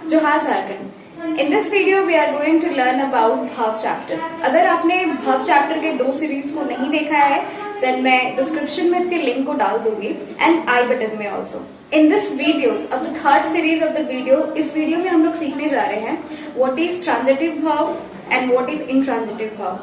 जोहार Jharkhand. In this video we are going to learn about bhav chapter. अगर आपने भाव चैप्टर के 2 सीरीज को नहीं देखा है देन मैं डिस्क्रिप्शन में इसके लिंक को डाल दूंगी एंड आई बटन में also. In this videos of the third series of the video, इस वीडियो में हम लोग सीखने जा रहे हैं व्हाट इज ट्रांजिटिव भाव एंड व्हाट इज इंट्रांजिटिव भाव।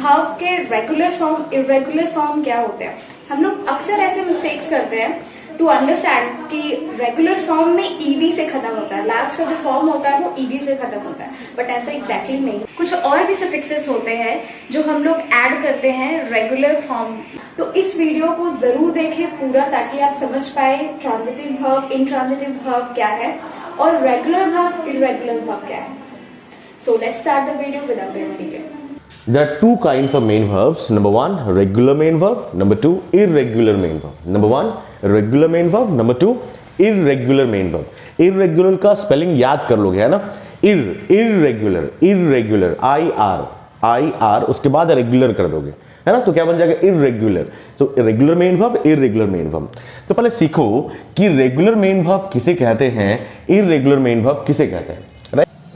भाव के रेगुलर फॉर्म, इरेगुलर फॉर्म क्या होते हैं। हम लोग अक्सर ऐसे मिस्टेक्स करते हैं टू अंडरस्टैंड कि रेगुलर फॉर्म में ईडी से खत्म होता है, लास्ट का जो फॉर्म होता है वो ईडी से खत्म होता है, बट ऐसा एग्जैक्टली नहीं। कुछ और भी सफिक्सेस होते हैं जो हम लोग ऐड करते हैं रेगुलर फॉर्म। तो इस वीडियो को जरूर देखें पूरा ताकि आप समझ पाए ट्रांजिटिव भाव, इंट्रांजिटिव भाव क्या है और रेगुलर भाव, इरेगुलर भाव क्या है। So let's start the video without any delay. There are two kinds of main verbs. Number 1, regular main verb. Number 2, irregular main verb. Number 1, regular main verb. Number 2, irregular main verb. Irregular का spelling याद कर लोगे है ना। irregular, irregular, I-R, उसके बाद regular कर दोगे है ना, तो क्या बन जाएगा irregular. So irregular main verb, irregular main verb. तो पहले सीखो कि regular main verb किसे कहते हैं, irregular main verb किसे कहते हैं।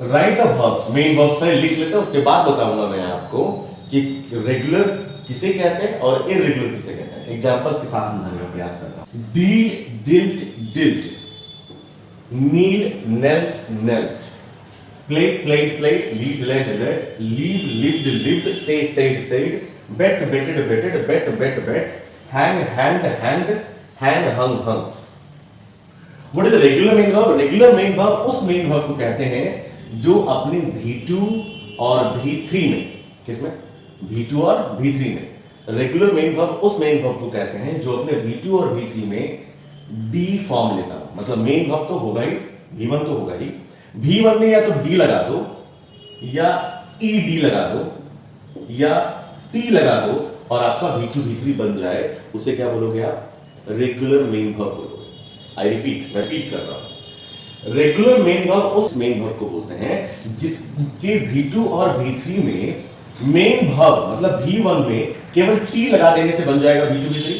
Right the verbs, main verbs पहले लिख लेते हैं, उसके बाद बताऊंगा मैं आपको कि रेगुलर किसे कहते हैं और इरेगुलर किसे कहते हैं। एग्जांपल्स के साथ समझाने का प्रयास करता हूं। Deal, dealt, dealt, kneel, knelt, knelt, plait, plait, plait, lead, led, led, leave, lived, lived, say, said, said, bet, betted, betted, bet, bet, bet, hang, hand, hang, hang, hung, hung. What is regular main verb? Regular main verb उस main verb को कहते हैं जो अपने V2 और V3 में, किसमें? V2 और V3 में। रेगुलर मेन वर्ब उस मेन वर्ब को कहते हैं जो अपने V2 और V3 में D फॉर्म लेता है। मतलब मेन वर्ब तो होगा ही, V1 तो होगा ही, V1 में या तो D लगा दो या ED लगा दो या T लगा दो और आपका V2 V3 बन जाए, उसे क्या बोलोगे आप? रेगुलर मेन वर्ब बोलोगे। आई रिपीट कर रहा हूं। रेगुलर मेन वर्ब उस मेन वर्ब को बोलते हैं जिसके V2 और V3 में मेन वर्ब मतलब V1 में केवल T लगा देने से बन जाएगा V2 V3,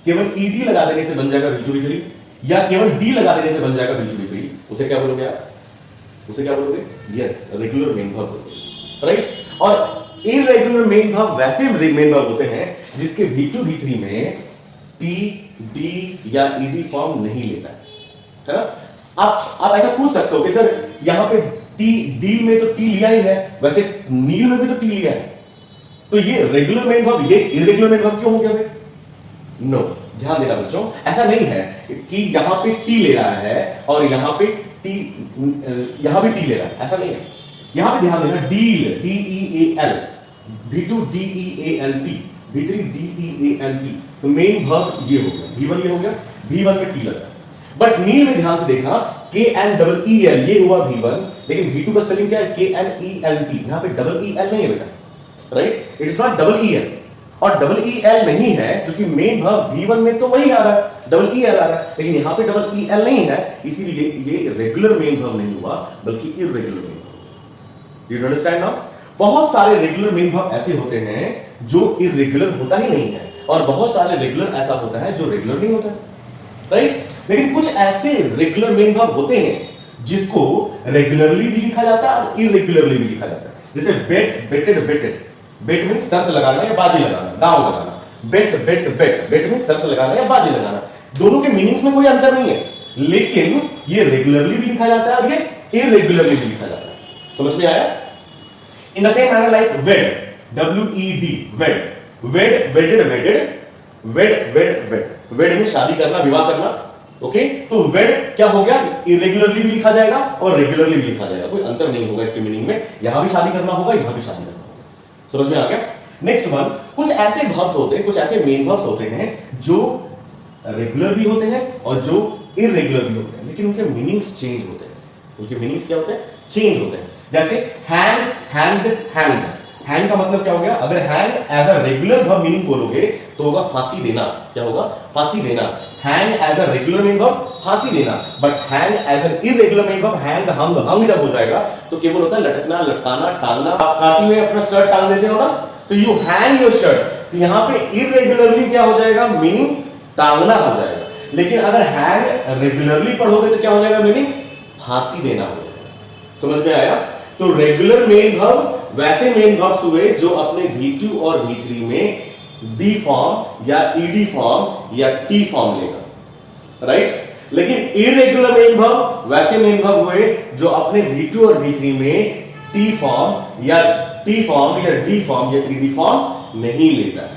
केवल ED लगा देने से बन जाएगा V2 V3 या केवल D लगा देने से बन जाएगा V2 V3। उसे क्या बोलोगे आप? उसे क्या बोलोगे? यस, रेगुलर मेन वर्ब बोलोगे, राइट। और इरेगुलर मेन वर्ब वैसे मेन वर्ब होते हैं जिसके V2 V3 में T, D या ED फॉर्म नहीं लेता है ना। आप ऐसा पूछ सकते हो कि सर यहां पे डी में तो टी लिया ही है, वैसे नील में भी तो टी लिया है, तो ये रेगुलर मेन वर्ब, ये इरेगुलर मेन वर्ब क्यों हो गया भाई? नो, ध्यान देना बच्चों, ऐसा नहीं है कि यहां पे टी ले रहा है और यहां पे टी, यहां भी टी ले रहा है, ऐसा नहीं है। यहां पे ध्यान देना, deal, DEAL, V2 DEALT, V3 DEALT, तो मेन वर्ब ये हो गया, V1 ये हो गया, V1 में टी लगा। बट नील में ध्यान से देखना, KNEEL ये हुआ V1, लेकिन V2 का स्पेलिंग क्या है? KNELT, यहां पे डबल EL नहीं है बेटा, right. It is not double EL, और डबल EL नहीं है क्योंकि मेन वर्ब V1 में तो वही आ रहा है, डबल EL आ रहा है, लेकिन यहां पे डबल EL नहीं है, इसीलिए ये रेगुलर मेन वर्ब नहीं हुआ बल्कि irregular main verb. You understand now? बहुत सारे रेगुलर मेन वर्ब ऐसे होते हैं जो इरेगुलर होता ही नहीं है, और बहुत सारे रेगुलर ऐसा होता है जो रेगुलर नहीं होता, राइट। लेकिन कुछ ऐसे रेगुलर मेन वर्ब होते हैं जिसको रेगुलरली भी लिखा जाता है और इरेगुलरली भी लिखा जाता है। जैसे बेट, बेटेड, बेटेड, बेट में शर्त लगाना या बाजी लगाना, दांव लगाना, बेट, बेट, बेट, बेट में शर्त लगाना या बाजी लगाना, दोनों के मीनिंग्स में कोई अंतर नहीं है, लेकिन ये रेगुलरली भी लिखा जाता है और ये इरेगुलरली भी लिखा जाता है। समझ में आया? In the same manner like wed, WED, wed, wed, wedded, wedded, wed, wed, wed, wed में शादी करना, विवाह करना, ओके। तो वेड क्या हो गया? इरेगुलरली भी लिखा जाएगा और रेगुलरली भी लिखा जाएगा, कोई अंतर नहीं होगा इसके मीनिंग में, यहां भी शादी करना होगा, यहां भी शादी करना होगा। समझ में आ गया? नेक्स्ट वन, कुछ ऐसे वर्ब्स होते हैं, कुछ ऐसे मेन वर्ब्स होते हैं जो रेगुलर भी होते हैं और जो इरेगुलर भी होते हैं, लेकिन उनके मीनिंग्स चेंज होते हैं। उनके मीनिंग्स क्या होते हैं? चेंज होते हैं। जैसे हैंग, हैंग्ड, हैंग। हैंग का मतलब क्या हो गया? अगर hang as a regular verb meaning बोलोगे तो होगा फांसी देना। क्या होगा? फांसी देना। Hang as a regular main verb फांसी देना, but hang as an irregular main verb hang, hung, hung जब हो जाएगा तो केवल होता है लटकना, लटकाना, टांगना। आप काटी में अपना शर्ट टांग देते हो ना, तो यू हैंग योर शर्ट, तो यहां पे इरेगुलरली क्या हो जाएगा? मीनिंग टांगना हो जाएगा। लेकिन अगर हैंग रेगुलरली पढ़ोगे तो क्या हो जाएगा? मीनिंग फांसी देना हो जाएगा। समझ में आया? तो रेगुलर मेन वर्ब वैसे मेन वर्ब्स हुए जो अपने V2 और V3 में डी फॉर्म या ईडी फॉर्म या टी फॉर्म लेगा, राइट? लेकिन इरेगुलर मेन वर्ब वैसे मेन वर्ब हुए जो अपने V2 और V3 में टी फॉर्म या डी फॉर्म या ईडी फॉर्म नहीं लेता है।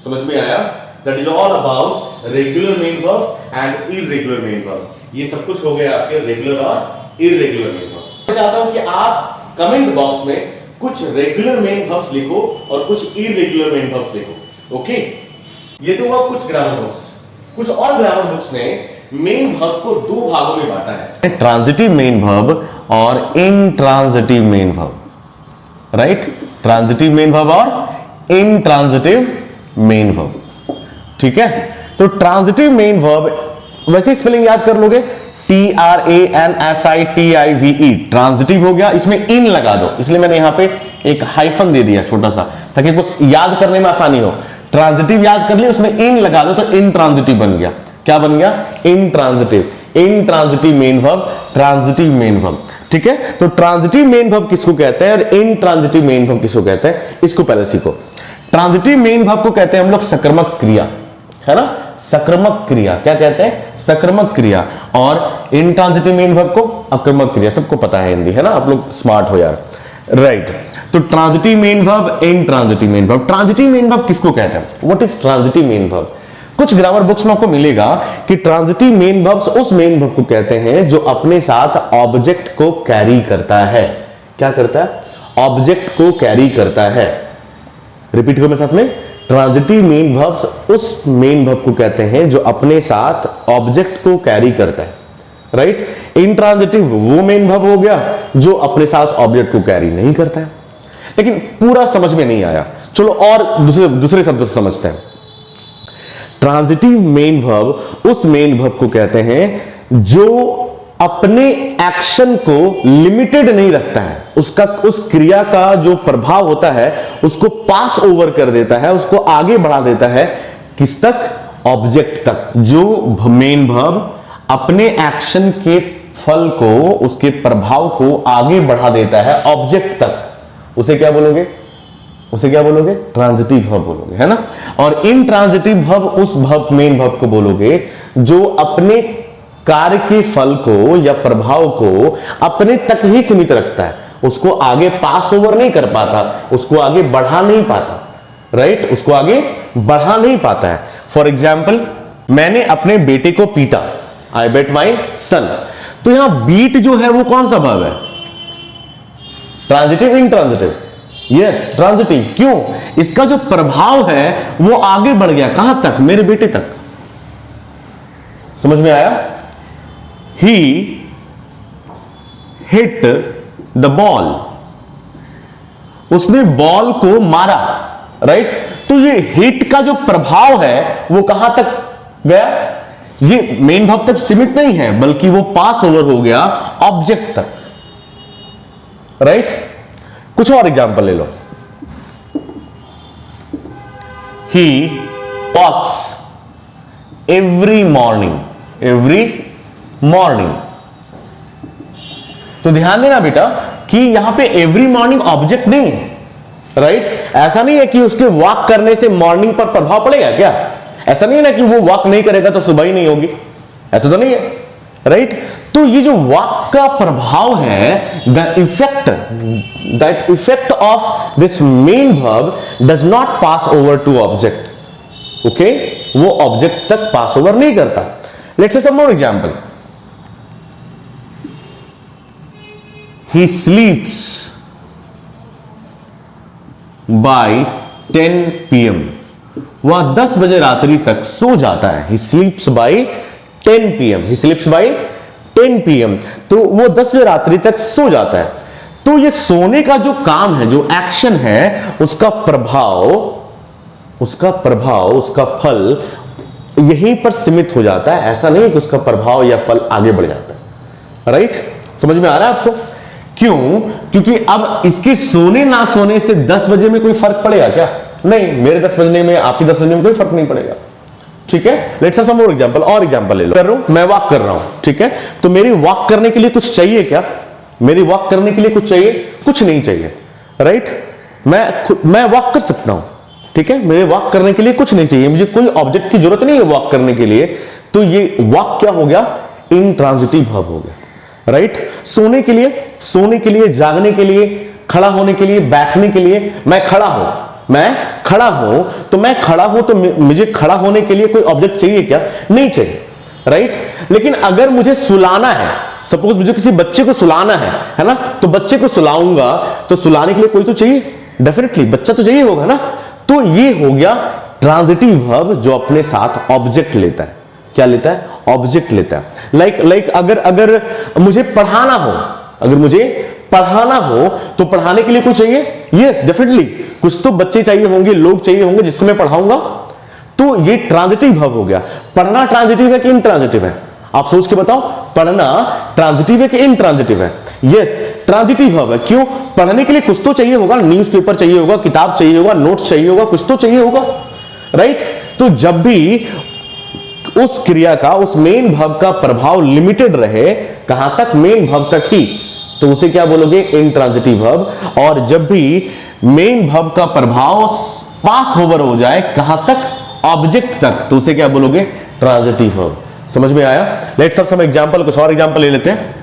समझ में आया? That is all about regular main verbs and irregular main verbs. ये सब कुछ हो गया आपके रेगुलर और इरेगुलर मेन वर्ब्स। मैं चाहता हूं कि आप कमेंट बॉक्स में कुछ रेगुलर मेन वर्ब्स लिखो और कुछ इरेगुलर मेन वर्ब्स लिखो। ओके, ये तो हुआ कुछ ग्रामर बुक्स। कुछ और ग्रामर बुक्स ने मेन वर्ब को दो भागों में बांटा है, ट्रांजिटिव मेन वर्ब और intransitive main verb, right? Transitive main verb और इनट्रांजिटिव मेन वर्ब, ठीक है? तो ट्रांजिटिव मेन वर्ब वैसे स्पेलिंग याद कर लोगे, TRANSITIVE, ट्रांजिटिव हो गया, इसमें इन लगा दो, इसलिए मैंने यहां पे एक हाइफन दे दिया छोटा सा, ताकि कुछ याद करने में आसानी हो। ट्रांजिटिव याद कर लिया, उसमें इन लगा दो तो इनट्रांजिटिव बन गया। क्या बन गया? Intransitive. Intransitive main verb, transitive main verb, ठीक है? तो ट्रांजिटिव मेन वर्ब किसको कहते हैं और इनट्रांजिटिव मेन वर्ब किसको कहते हैं, इसको पहले सीखो। ट्रांजिटिव मेन वर्ब को कहते हैं हम लोग सकर्मक क्रिया, है ना? सकर्मक क्रिया क्या कहते हैं? सकर्मक क्रिया। और इनट्रांजिटिव मेन वर्ब को अकर्मक क्रिया। सबको पता है हिंदी, है ना? आप लोग स्मार्ट हो यार, राइट? तो transitive main verb, intransitive main verb. Transitive main verb किसको कहते हैं? What is transitive main verb? कुछ ग्रामर बुक्स में आपको मिलेगा कि ट्रांजिटिव मेन वर्ब्स उस मेन वर्ब को कहते हैं जो अपने साथ ऑब्जेक्ट को कैरी करता है। क्या करता है? ऑब्जेक्ट को कैरी करता है। रिपीट करो मेरे साथ में, ट्रांजिटिव मेन वर्ब्स उस मेन वर्ब को कहते हैं जो अपने साथ ऑब्जेक्ट को कैरी करता है, राइट? इनट्रांजिटिव वो मेन वर्ब हो गया जो अपने साथ ऑब्जेक्ट को कैरी नहीं करता है। लेकिन पूरा समझ में नहीं आया, चलो और दूसरे शब्द से समझते हैं। ट्रांजिटिव मेन वर्ब उस मेन वर्ब को कहते हैं जो अपने एक्शन को लिमिटेड नहीं रखता है, उसका उस क्रिया का जो प्रभाव होता है उसको पास ओवर कर देता है, उसको आगे बढ़ा देता है। किस तक? ऑब्जेक्ट तक। जो मेन वर्ब अपने एक्शन के फल को, उसके प्रभाव को आगे बढ़ा देता है ऑब्जेक्ट तक, उसे क्या बोलोगे? उसे क्या बोलोगे? ट्रांजिटिव वर्ब बोलोगे, है ना? और इनट्रांजिटिव वर्ब उस वर्ब मेन वर्ब को बोलोगे जो अपने कार्य के फल को या प्रभाव को अपने तक ही सीमित रखता है, उसको आगे पास ओवर नहीं कर पाता, उसको आगे बढ़ा नहीं पाता, राइट? उसको आगे बढ़ा नहीं पाता है। फॉर एग्जाम्पल, मैंने अपने बेटे को पीटा, आई बेट माई सन। तो यहां बीट जो है वो कौन सा वर्ब है? Transitive, intransitive? Yes, transitive. क्यों? इसका जो प्रभाव है वो आगे बढ़ गया, कहां तक? मेरे बेटे तक। समझ में आया? He hit the ball, उसने बॉल को मारा, राइट? तो ये हिट का जो प्रभाव है वो कहां तक गया? ये मेन वर्ब तक सीमित नहीं है, बल्कि वो पास ओवर हो गया ऑब्जेक्ट तक, राइट? कुछ और एग्जांपल ले लो। He walks every morning, every morning. तो ध्यान देना बेटा कि यहां पे एवरी मॉर्निंग ऑब्जेक्ट नहीं है, राइट? ऐसा नहीं है कि उसके वॉक करने से मॉर्निंग पर प्रभाव पड़ेगा क्या? ऐसा नहीं है ना कि वो वॉक नहीं करेगा तो सुबह ही नहीं होगी, ऐसा तो नहीं है, राइट? तो ये जो वॉक का प्रभाव है, that effect of this main verb does not pass over to object, okay? वो ऑब्जेक्ट तक पास ओवर नहीं करता। Let's say some more example. He sleeps by 10 PM, वह 10 बजे रात्रि तक सो जाता है। He sleeps by 10 PM, he sleeps by 10 PM, तो वो 10 बजे रात्रि तक सो जाता है। तो ये सोने का जो काम है, जो एक्शन है, उसका प्रभाव, उसका फल यहीं पर सीमित हो जाता है। ऐसा नहीं कि उसका प्रभाव या फल आगे बढ़ जाता है, राइट? समझ में आ रहा है आपको? क्यों? क्योंकि अब इसके सोने ना सोने से 10 बजे में कोई फर्क पड़ेगा क्या? नहीं, मेरे 10 बजने में, आपकी 10 बजने में कोई फर्क नहीं पड़ेगा, ठीक है? Let's have some more example. और एग्जांपल ले लो। कर रहा हूं, मैं वॉक कर रहा हूं, ठीक है? तो मेरी वॉक करने के लिए कुछ चाहिए क्या? मेरी वॉक करने के लिए कुछ चाहिए? कुछ नहीं चाहिए, राइट? मैं वॉक कर सकता हूं, ठीक है, मेरे वॉक करने के लिए कुछ नहीं चाहिए, मुझे कोई ऑब्जेक्ट की जरूरत नहीं है वॉक करने के लिए। तो ये वॉक क्या हो गया? इंट्रांजिटिव वर्ब हो गया, राइट? सोने के लिए, जागने के लिए, खड़ा होने के लिए, बैठने के लिए। मैं खड़ा हूं, तो मैं खड़ा हूं तो मुझे खड़ा होने के लिए कोई ऑब्जेक्ट चाहिए क्या? नहीं चाहिए, राइट? लेकिन अगर मुझे सुलाना है, सपोज मुझे किसी बच्चे को सुलाना है ना, तो बच्चे को सुलाऊंगा तो सुलाने के लिए कोई तो चाहिए, डेफिनेटली बच्चा तो चाहिए होगा ना। तो ये हो गया ट्रांजिटिव वर्ब जो अपने साथ ऑब्जेक्ट लेता है। क्या लेता है? ऑब्जेक्ट लेता है। लाइक अगर मुझे पढ़ाना हो, तो पढ़ाने के लिए कुछ चाहिए? यस, डेफिनेटली कुछ तो बच्चे चाहिए होंगे, लोग चाहिए होंगे जिसको मैं पढ़ाऊंगा। तो ये ट्रांजिटिव वर्ब हो गया। पढ़ना ट्रांजिटिव है कि इंट्रांजिटिव है? आप सोच के बताओ, पढ़ना ट्रांजिटिव है कि इंट्रांजिटिव है? यस, ट्रांजिटिव वर्ब है। क्यों? पढ़ने के लिए कुछ तो चाहिए होगा, न्यूज़पेपर चाहिए होगा, किताब चाहिए होगा, नोट्स चाहिए होगा, कुछ तो चाहिए होगा, राइट? तो जब भी उस क्रिया का, उस मेन वर्ब का प्रभाव लिमिटेड रहे, कहां तक? मेन वर्ब तक ही, तो उसे क्या बोलोगे? Intransitive verb. और जब भी मेन वर्ब का प्रभाव पास ओवर हो जाए, कहां तक? ऑब्जेक्ट तक, तो उसे क्या बोलोगे? Transitive verb. समझ में आया? लेट्स हैव सम एग्जांपल, कुछ और एग्जांपल ले लेते हैं।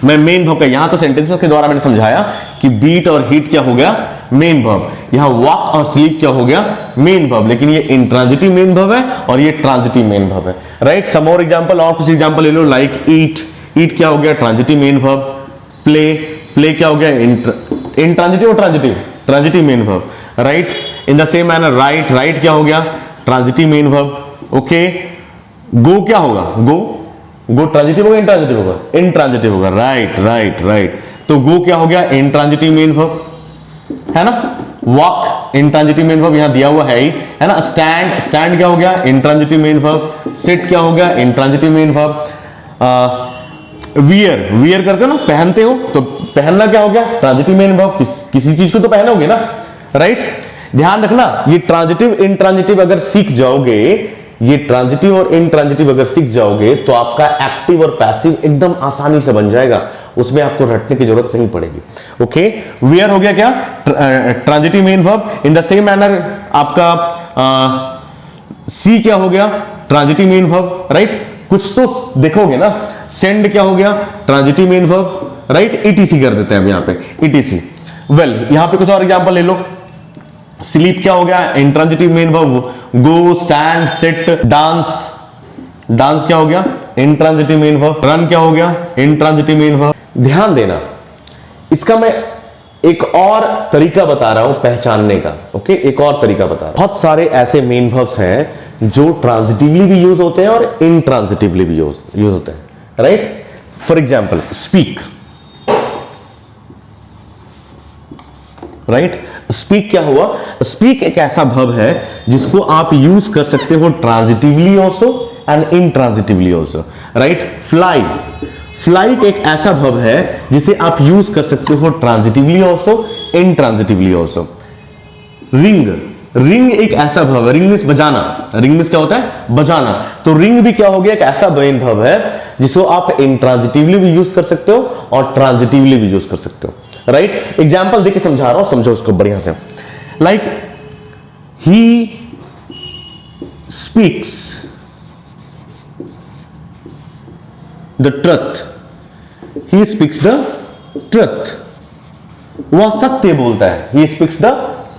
मैं मेन वर्ब का, यहां तो सेंटेंसेस के द्वारा मैंने समझाया कि बीट और हीट क्या हो गया? Main verb. यहां वॉक और स्लीप क्या हो गया? Main verb. लेकिन ये इंट्रांजिटिव मेन वर्ब है और ये ट्रांजिटिव मेन वर्ब है, राइट? सम और एग्जांपल, और कुछ एग्जांपल ले लो। लाइक ईट क्या हो गया? Transitive main verb. प्ले क्या हो गया? इंट्रांजिटिव और transitive main verb, right? In the same manner right क्या हो गया? Transitive main verb. ओके, गो क्या होगा? गो ट्रांजिटिव होगा, इंट्रांजिटिव होगा? इंट्रांजिटिव होगा, राइट। तो गो क्या हो गया? इंट्रांजिटिव मेन वर्ब, है ना? वॉक इंट्रांजिटिव मेन वर्ब, यहां दिया हुआ है ही, है ना? स्टैंड क्या हो गया? Intransitive main verb. सिट क्या हो गया? Intransitive main verb. वियर करते हो ना, पहनते हो, तो पहनना क्या हो गया? Transitive main verb. किसी चीज को तो पहनोगे ना, राइट? ध्यान रखना, ये ट्रांजिटिव इंट्रांजिटिव अगर सीख जाओगे, ये ट्रांजिटिव और इंट्रांजिटिव अगर सीख जाओगे, तो आपका एक्टिव और पैसिव एकदम आसानी से बन जाएगा, उसमें आपको रटने की जरूरत नहीं पड़ेगी। ओके, वियर हो गया क्या? Transitive main verb. In the same manner आपका सी क्या हो गया? Transitive main verb, right? कुछ तो देखोगे ना। सेंड क्या हो गया? Transitive main verb, right? Etc कर देते हैं अब यहां पे, ईटीसी। वेल, यहां पे कुछ और एग्जांपल ले लो। स्लीप क्या हो गया? Intransitive main verb. Go, stand, sit, dance क्या हो गया? Intransitive main verb. रन क्या हो गया? Intransitive main verb. ध्यान देना, इसका मैं एक और तरीका बता रहा हूं पहचानने का। ओके, एक और तरीका बता रहा हूं। बहुत सारे ऐसे मेन वर्ब्स हैं जो ट्रांजिटिवली भी यूज होते हैं और इंट्रांजिटिवली भी यूज होते हैं, right? For example, speak, right? Speak क्या हुआ? स्पीक एक ऐसा वर्ब है जिसको आप यूज कर सकते हो transitively also and intransitively also, right? Fly एक ऐसा वर्ब है जिसे आप यूज कर सकते हो transitively also, intransitively also. Ring एक ऐसा वर्ब है, रिंग मींस बजाना। रिंग मींस क्या होता है? बजाना। तो रिंग भी क्या हो गया? एक ऐसा मेन वर्ब है जिसको आप इंट्रांजिटिवली भी यूज कर सकते हो और ट्रांजिटिवली भी यूज कर सकते हो, राइट? एग्जाम्पल देके समझा रहा हूं, समझो उसको बढ़िया से। Like he speaks the truth, he speaks the truth, वह सत्य बोलता है। ही स्पीक्स द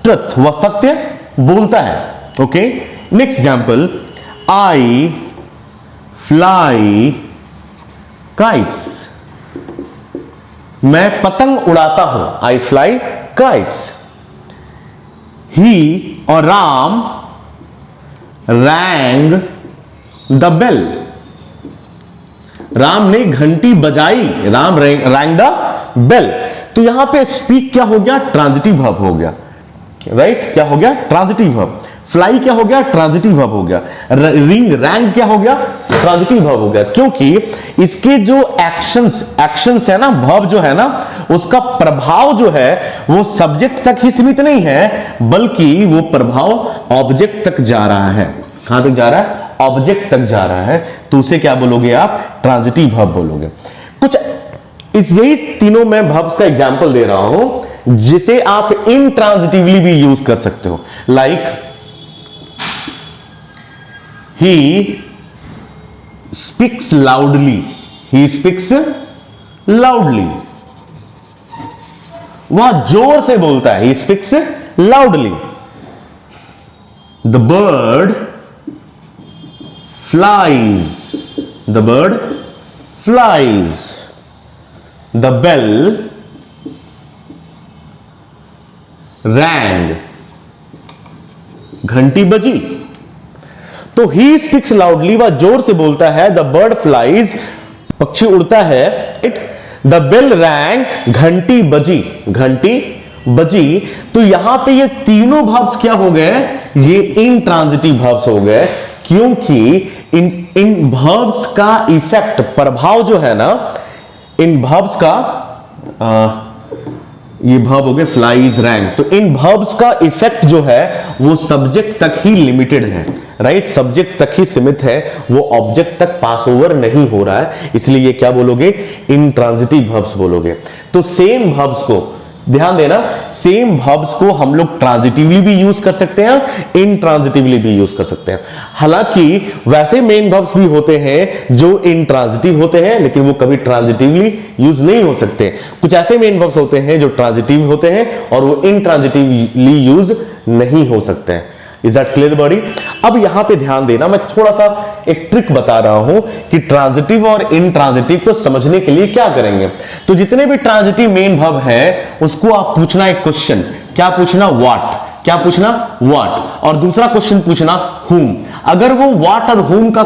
ट्रुथ, वह सत्य बोलता है। Okay, next example, I fly kites, मैं पतंग उड़ाता हूं। I fly kites. ही और Ram rang the bell, Ram ने घंटी बजाई। Ram rang the bell. तो यहां पे स्पीक क्या हो गया? ट्रांजिटिव वर्ब हो गया, राइट? क्या हो गया? Transitive verb. फ्लाई क्या हो गया? ट्रांजिटिव वर्ब हो गया। रैंग क्या हो गया? ट्रांजिटिव वर्ब हो गया, क्योंकि इसके जो एक्शंस है ना, वर्ब जो है ना, उसका प्रभाव जो है वो सब्जेक्ट तक ही सीमित नहीं है, बल्कि वो प्रभाव ऑब्जेक्ट तक जा रहा है। कहां तक जा रहा है? ऑब्जेक्ट तक जा रहा है। तो उसे क्या बोलोगे आप? ट्रांजिटिव वर्ब बोलोगे। कुछ इस यही तीनों मैं verbs का एग्जाम्पल दे रहा हूं जिसे आप इंट्रांजिटिवली भी यूज कर सकते हो। Like he speaks loudly, he speaks loudly, वह जोर से बोलता है, he speaks loudly. The bird flies, the bird flies. The bell rang, घंटी बजी। तो ही स्पीक्स लाउडली, वह जोर से बोलता है। द बर्ड फ्लाइज, पक्षी उड़ता है। द बेल रैंग, घंटी बजी, घंटी बजी। तो यहां पे ये तीनों verbs क्या हो गए, ये इंट्रांजिटिव verbs हो गए, क्योंकि इन verbs का इफेक्ट, प्रभाव जो है ना, इन verbs का ये verb हो गए फ्लाइज, रैंग। तो इन verbs का इफेक्ट जो है वो सब्जेक्ट तक ही लिमिटेड है, राइट, सब्जेक्ट तक ही सीमित है, वो ऑब्जेक्ट तक पास ओवर नहीं हो रहा है, इसलिए ये क्या बोलोगे, इंट्रांजिटिव verbs बोलोगे। तो सेम verbs को ध्यान देना, सेम verbs को हम लोग ट्रांजिटिवली भी यूज कर सकते हैं, इंट्रांजिटिवली भी यूज कर सकते हैं। हालांकि वैसे मेन verbs भी होते हैं जो इंट्रांजिटिव होते हैं, लेकिन वो कभी ट्रांजिटिवली यूज नहीं हो सकते। कुछ ऐसे मेन verbs होते हैं जो ट्रांजिटिव होते हैं और वो इंट्रांजिटिवली यूज नहीं हो सकते हैं। Is that clear body? अब यहां पे ध्यान देना, मैं थोड़ा सा एक ट्रिक बता रहा हूं कि ट्रांजिटिव और इंट्रांजिटिव को समझने के लिए क्या करेंगे। तो जितने भी ट्रांजिटिव मेन वर्ब है उसको आप पूछना एक क्वेश्चन, क्या पूछना, व्हाट, क्या पूछना, व्हाट, और दूसरा क्वेश्चन पूछना हुम। अगर वो व्हाट और हुम का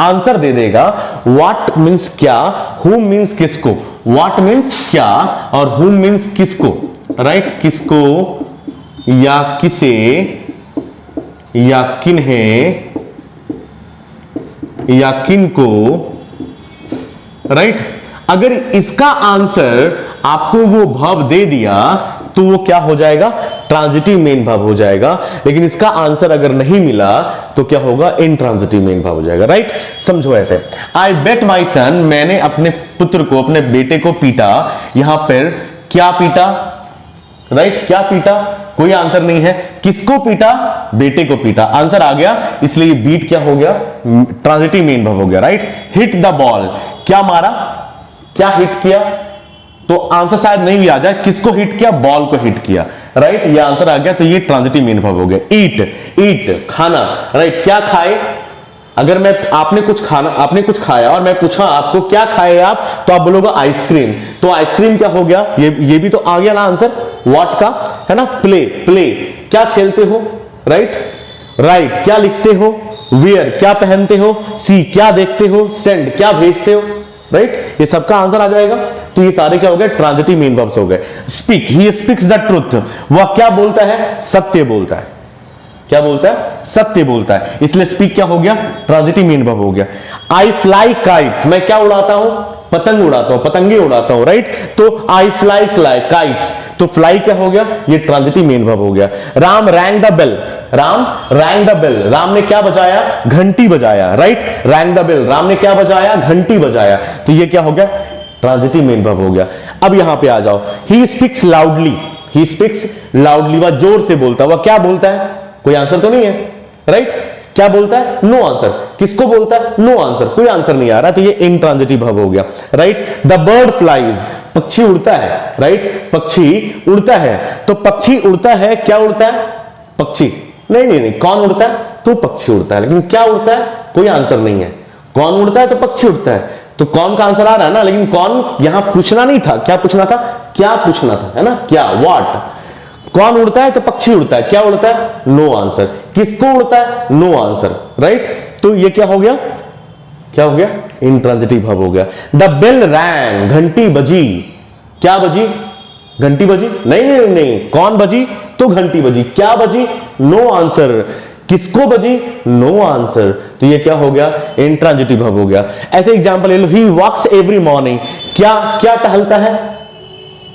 आंसर दे देगा, व्हाट मींस क्या, हुम मींस किसको, व्हाट मींस क्या और हुम मींस किसको, राइट, किसको या किसे या किन्हें या किनको, राइट। अगर इसका आंसर आपको वो वर्ब दे दिया तो वो क्या हो जाएगा, ट्रांजिटिव मेन वर्ब हो जाएगा। लेकिन इसका आंसर अगर नहीं मिला तो क्या होगा, इंट्रांजिटिव मेन वर्ब हो जाएगा, राइट। समझो ऐसे, आई बेट माई सन, मैंने अपने पुत्र को, अपने बेटे को पीटा। यहां पर क्या पीटा, राइट, क्या पीटा, कोई आंसर नहीं है। किसको पीटा, बेटे को पीटा, आंसर आ गया, इसलिए बीट क्या हो गया, ट्रांजिटिव मेन वर्ब हो गया, राइट। हिट द बॉल, क्या मारा, क्या हिट किया, तो आंसर शायद नहीं भी आ जाए, किसको हिट किया, बॉल को हिट किया, राइट, ये आंसर आ गया। तो ये ट्रांजिटिव मेन वर्ब हो गया। ईट, ईट खाना, राइट, क्या खाए, अगर मैं आपने कुछ खाया और मैं पूछा आपको क्या खाए आप, तो आप बोलोगे आइसक्रीम, तो आइसक्रीम क्या हो गया, ये भी तो आ गया ना आंसर, व्हाट का, है ना। प्ले, प्ले क्या खेलते हो, राइट, राइट क्या लिखते हो, वेयर क्या पहनते हो, सी क्या देखते हो, सेंड क्या भेजते हो, राइट, ये सबका आंसर आ जाएगा। तो ये सारे क्या हो गए, ट्रांजिटिव मेन वर्ब्स हो गए। Speak, he speaks the truth, वह क्या बोलता है, सत्य बोलता है, क्या बोलता है, सत्य बोलता है, इसलिए स्पीक क्या हो गया, ट्रांजिटिव मेन वर्ब हो गया। आई फ्लाई काइट्स, मैं क्या उड़ाता हूं, पतंग उड़ाता हूं, पतंगे उड़ाता हूं, राइट। तो आई फ्लाई काइट्स, तो फ्लाई क्या हो गया, ये ट्रांजिटिव मेन वर्ब हो गया। Ram rang the bell, Ram rang the bell, Ram ने क्या बजाया, घंटी बजाया, right. Rang the bell, Ram ने क्या बजाया, घंटी बजाया, तो ये क्या हो गया, ट्रांजिटिव मेन वर्ब हो गया। अब यहां पे आ जाओ, ही speaks loudly, he speaks loudly, वह जोर से बोलता है, वह क्या बोलता है, कोई आंसर तो नहीं है, राइट, क्या बोलता है, नो आंसर, किसको बोलता है, नो आंसर, कोई आंसर नहीं आ रहा, तो ये इंट्रांजिटिव वर्ब हो गया, राइट। द बर्ड फ्लाइज, पक्षी उड़ता है, राइट, पक्षी उड़ता है, तो पक्षी उड़ता है, क्या उड़ता है, पक्षी, नहीं, कौन उड़ता है, तो पक्षी उड़ता है, लेकिन क्या उड़ता है, कोई आंसर नहीं है, कौन उड़ता है, तो पक्षी उड़ता है, तो कौन का आंसर आ रहा है ना, लेकिन कौन यहां पूछना नहीं था, क्या पूछना था, क्या पूछना था, है ना, क्या, व्हाट, कौन उड़ता है, तो पक्षी उड़ता है, क्या उड़ता है, नो आंसर, किसको उड़ता है, नो आंसर, राइट। तो ये क्या हो गया, क्या हो गया, इंट्रांजिटिव वर्ब हो गया। द बेल रैंग, घंटी बजी, क्या बजी, घंटी बजी, नहीं, कौन बजी, तो घंटी बजी, क्या बजी, नो आंसर, किसको बजी, नो आंसर, तो ये क्या हो गया, इंट्रांजिटिव वर्ब हो गया। ऐसे एग्जांपल ले लो, ही वॉक्स एवरी मॉर्निंग, क्या टहलता है,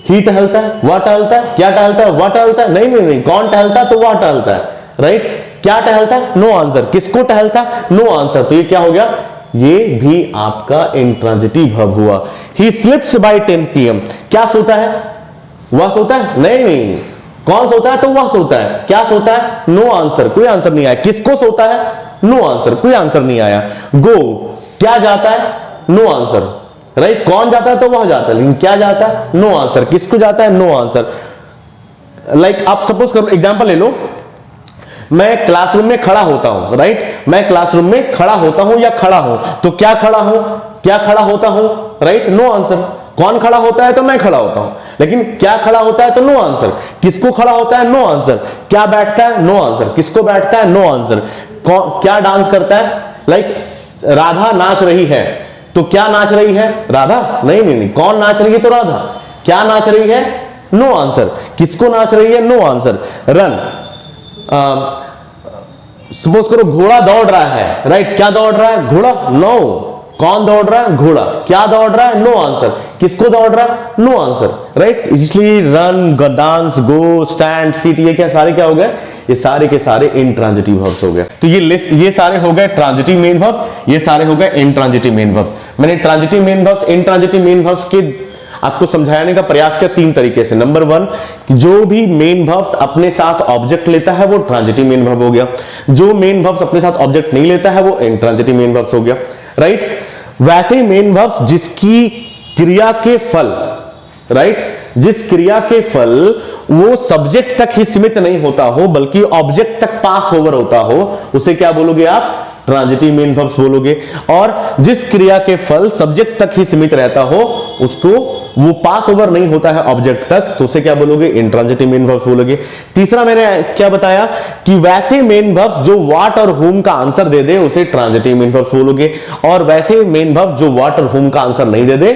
ही टहलता है, वह टहलता है, क्या टहलता है, वह टहलता है, नहीं, कौन टहलता है, तो वह टहलता है, राइट। क्या टहलता है, नो आंसर, किसको टहलता है, नो आंसर, तो ये क्या हो गया, ये भी आपका इंट्रांजिटिव वर्ब हुआ। ही स्लिप्स बाय 10 PM। क्या सोता है? वह सोता है? नहीं। कौन सोता है? तो वह सोता है। क्या सोता है? नो आंसर, कोई आंसर नहीं आया। किसको सोता है? नो आंसर, कोई आंसर नहीं आया। गो, क्या जाता है? No answer, right. कौन जाता है? तो वह जाता है, लेकिन क्या जाता है? No answer. किसको जाता है? No answer. लाइक आप सपोज करो, एग्जांपल ले लो, मैं क्लासरूम में खड़ा होता हूं, राइट। मैं क्लासरूम में खड़ा होता हूं या खड़ा हूं, तो क्या खड़ा हूं, क्या खड़ा होता हूं, राइट। No answer. कौन खड़ा होता है? तो मैं खड़ा होता हूं, लेकिन क्या खड़ा होता है? तो नो आंसर। किसको खड़ा होता है? No answer. क्या बैठता है? No answer. किसको बैठता है? No answer. क्या डांस करता है? लाइक राधा नाच रही है, तो क्या नाच रही है? राधा? नहीं। कौन नाच रही है? तो राधा। क्या नाच रही है? No answer. किसको नाच रही है? No answer. रन, सपोज करो घोड़ा दौड़ रहा है, राइट। क्या दौड़ रहा है? घोड़ा। नो। कौन दौड़ रहा है? घोड़ा। क्या दौड़ रहा है? No answer. किसको दौड़ रहा है? No answer, right. इसलिए run, dance, go, stand, sit, ये क्या सारे क्या हो गए? ये सारे के सारे इंट्रांजिटिव वर्ब्स हो गए। तो ये सारे हो गए ट्रांजिटिव मेन वर्ब्स, ये सारे हो गए इंट्रांजिटिव मेन वर्ब्स। मैंने transitive main verbs, intransitive main verbs के आपको समझाने का प्रयास किया 3 तरीके से। नंबर 1, जो भी मेन वर्ब्स अपने साथ ऑब्जेक्ट लेता है वो ट्रांजिटिव मेन वर्ब हो गया। जो मेन वर्ब्स अपने साथ ऑब्जेक्ट नहीं लेता है वो इंट्रांजिटिव मेन वर्ब्स हो गया, राइट। वैसे मेन वर्ब्स जिसकी क्रिया के फल, राइट, जिस क्रिया के फल वो सब्जेक्ट तक ही सीमित नहीं होता हो बल्कि ऑब्जेक्ट तक पास ओवर होता हो, उसे क्या बोलोगे आप? ट्रांजिटिव मेन वर्ब्स बोलोगे। और जिस क्रिया के फल सब्जेक्ट तक ही सीमित रहता हो, उसको वो पास ओवर नहीं होता है ऑब्जेक्ट तक, तो उसे क्या बोलोगे? इंट्रांजिटिव मेन वर्ब्स बोलोगे। तीसरा मैंने क्या बताया कि वैसे मेन वर्ब्स जो व्हाट और हुम का आंसर दे दे उसे ट्रांजिटिव मेन वर्ब्स बोलोगे, और वैसे मेन वर्ब्स जो व्हाट और हुम का आंसर नहीं दे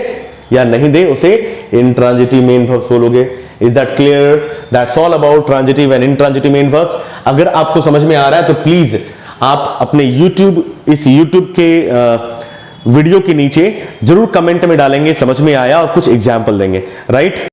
या नहीं दे उसे इंट्रांजिटिव मेन वर्ब्स बोलोगे। Is that clear? That's all about transitive and intransitive main verbs. अगर आपको समझ में आ रहा है तो प्लीज आप अपने इस YouTube के वीडियो के नीचे जरूर कमेंट में डालेंगे समझ में आया और कुछ एग्जाम्पल देंगे, राइट।